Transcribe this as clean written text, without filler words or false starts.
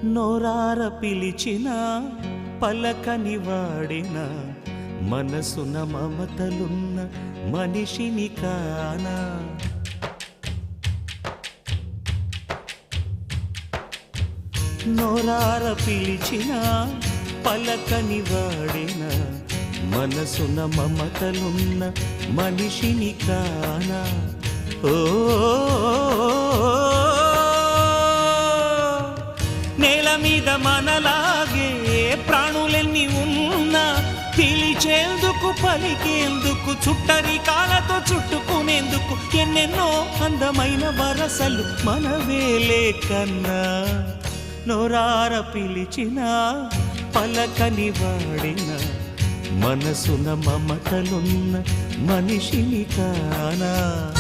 నోరార పిలిచిన పలకని వాడిన మనసున మమతలున్న మనిషిని కానా. నోరార పిలిచిన పలకని వాడిన మనసున మమతలున్న మనిషిని కానా. ఓ నేల మీద మనలాగే ప్రాణులెన్ని ఉన్నా పిలిచేందుకు పలికేందుకు చుట్టరికాలతో చుట్టుకునేందుకు ఎన్నెన్నో అందమైన వరసలు మనవేలే కన్నా. నోరార పిలిచిన పలకని వాడిన మనసున మమతలున్న మనిషిని కానా.